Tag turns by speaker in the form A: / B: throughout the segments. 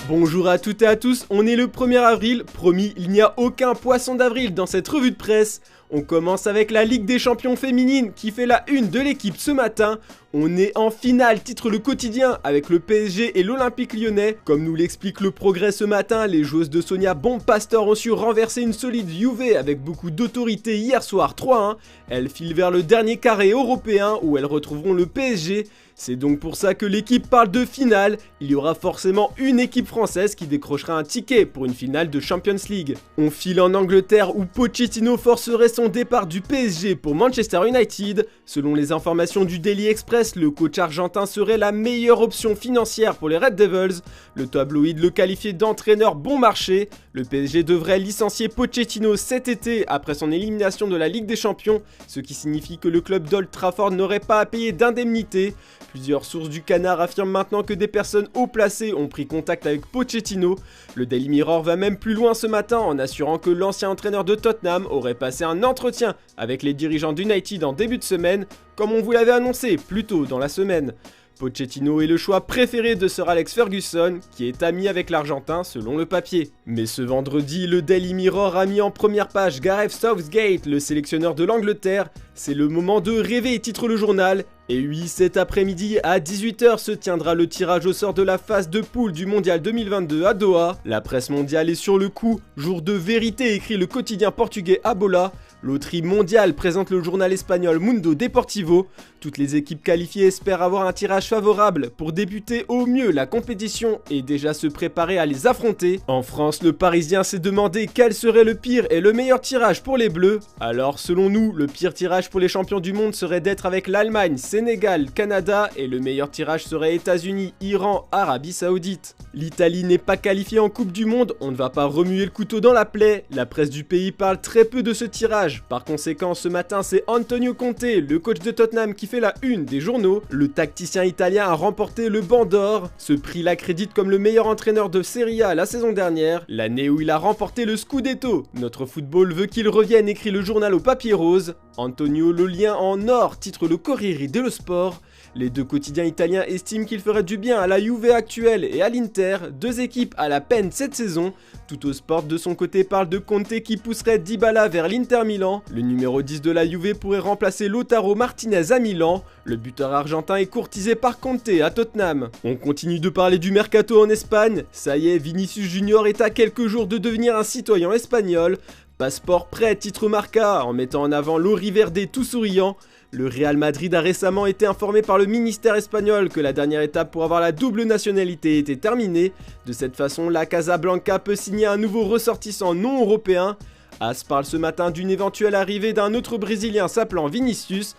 A: Bonjour à toutes et à tous, on est le 1er avril, promis, il n'y a aucun poisson d'avril dans cette revue de presse. On commence avec la Ligue des Champions féminine qui fait la une de l'équipe ce matin. On est en finale, titre le quotidien, avec le PSG et l'Olympique Lyonnais. Comme nous l'explique le Progrès ce matin, les joueuses de Sonia Bonpastor ont su renverser une solide Juve avec beaucoup d'autorité hier soir 3-1. Elles filent vers le dernier carré européen où elles retrouveront le PSG. C'est donc pour ça que l'équipe parle de finale, il y aura forcément une équipe française qui décrochera un ticket pour une finale de Champions League. On file en Angleterre où Pochettino forcerait son départ du PSG pour Manchester United. Selon les informations du Daily Express, le coach argentin serait la meilleure option financière pour les Red Devils. Le tabloïd le qualifiait d'entraîneur bon marché. Le PSG devrait licencier Pochettino cet été après son élimination de la Ligue des Champions, ce qui signifie que le club d'Old Trafford n'aurait pas à payer d'indemnité. Plusieurs sources du Canard affirment maintenant que des personnes haut placées ont pris contact avec Pochettino. Le Daily Mirror va même plus loin ce matin en assurant que l'ancien entraîneur de Tottenham aurait passé un entretien avec les dirigeants d'United en début de semaine, comme on vous l'avait annoncé plus tôt dans la semaine. Pochettino est le choix préféré de Sir Alex Ferguson, qui est ami avec l'Argentin selon le papier. Mais ce vendredi, le Daily Mirror a mis en première page Gareth Southgate, le sélectionneur de l'Angleterre. C'est le moment de rêver, titre le journal. Et oui, cet après-midi à 18 h se tiendra le tirage au sort de la phase de poule du Mondial 2022 à Doha. La presse mondiale est sur le coup, jour de vérité écrit le quotidien portugais Abola. Loterie mondiale présente le journal espagnol Mundo Deportivo. Toutes les équipes qualifiées espèrent avoir un tirage favorable pour débuter au mieux la compétition et déjà se préparer à les affronter. En France, le Parisien s'est demandé quel serait le pire et le meilleur tirage pour les Bleus. Alors selon nous, le pire tirage pour les champions du monde serait d'être avec l'Allemagne, Sénégal, Canada et le meilleur tirage serait États-Unis, Iran, Arabie Saoudite. L'Italie n'est pas qualifiée en Coupe du Monde, on ne va pas remuer le couteau dans la plaie. La presse du pays parle très peu de ce tirage. Par conséquent, ce matin, c'est Antonio Conte, le coach de Tottenham, qui fait la une des journaux. Le tacticien italien a remporté le Banc d'Or. Ce prix l'accrédite comme le meilleur entraîneur de Serie A la saison dernière, l'année où il a remporté le Scudetto. Notre football veut qu'il revienne, écrit le journal au papier rose. Antonio, le lien en or, titre le Corriere dello Sport. Les deux quotidiens italiens estiment qu'il ferait du bien à la Juve actuelle et à l'Inter, deux équipes à la peine cette saison. Tutto Sport de son côté parle de Conte qui pousserait Dybala vers l'Inter Milan. Le numéro 10 de la Juve pourrait remplacer Lautaro Martinez à Milan. Le buteur argentin est courtisé par Conte à Tottenham. On continue de parler du mercato en Espagne. Ça y est, Vinicius Junior est à quelques jours de devenir un citoyen espagnol. Passeport prêt, titre Marca, en mettant en avant Lori Verde tout souriant. Le Real Madrid a récemment été informé par le ministère espagnol que la dernière étape pour avoir la double nationalité était terminée. De cette façon, la Casablanca peut signer un nouveau ressortissant non européen. AS parle ce matin d'une éventuelle arrivée d'un autre Brésilien s'appelant Vinicius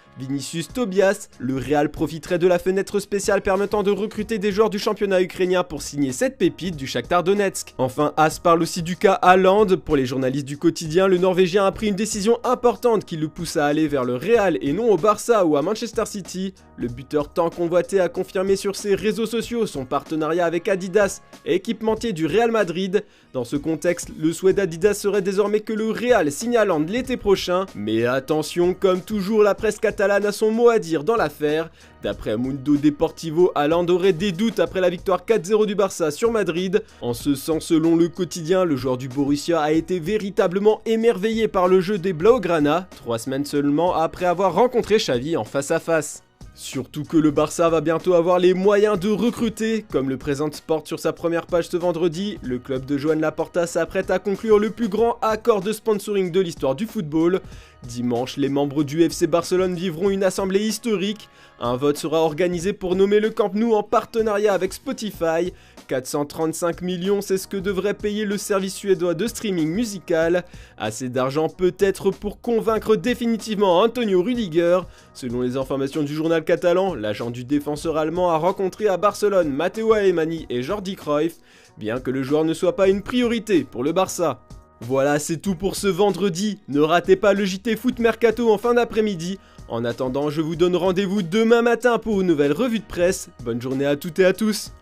A: Tobias. Le Real profiterait de la fenêtre spéciale permettant de recruter des joueurs du championnat ukrainien pour signer cette pépite du Shakhtar Donetsk. Enfin, AS parle aussi du cas Haaland. Pour les journalistes du quotidien, le Norvégien a pris une décision importante qui le pousse à aller vers le Real et non au Barça ou à Manchester City. Le buteur tant convoité a confirmé sur ses réseaux sociaux son partenariat avec Adidas, équipementier du Real Madrid. Dans ce contexte, le souhait d'Adidas serait désormais que le Real signe Haaland l'été prochain. Mais attention, comme toujours, la presse catalane a son mot à dire dans l'affaire. D'après Mundo Deportivo, Haaland aurait des doutes après la victoire 4-0 du Barça sur Madrid. En ce sens, selon le quotidien, le joueur du Borussia a été véritablement émerveillé par le jeu des Blaugrana, 3 semaines seulement après avoir rencontré Xavi en face à face. Surtout que le Barça va bientôt avoir les moyens de recruter. Comme le présente Sport sur sa première page ce vendredi, le club de Joan Laporta s'apprête à conclure le plus grand accord de sponsoring de l'histoire du football. Dimanche, les membres du FC Barcelone vivront une assemblée historique. Un vote sera organisé pour nommer le Camp Nou en partenariat avec Spotify. 435 millions, c'est ce que devrait payer le service suédois de streaming musical. Assez d'argent peut-être pour convaincre définitivement Antonio Rüdiger. Selon les informations du journal catalan, l'agent du défenseur allemand a rencontré à Barcelone Matteo Alemany et Jordi Cruyff, bien que le joueur ne soit pas une priorité pour le Barça. Voilà, c'est tout pour ce vendredi. Ne ratez pas le JT Foot Mercato en fin d'après-midi. En attendant, je vous donne rendez-vous demain matin pour une nouvelle revue de presse. Bonne journée à toutes et à tous.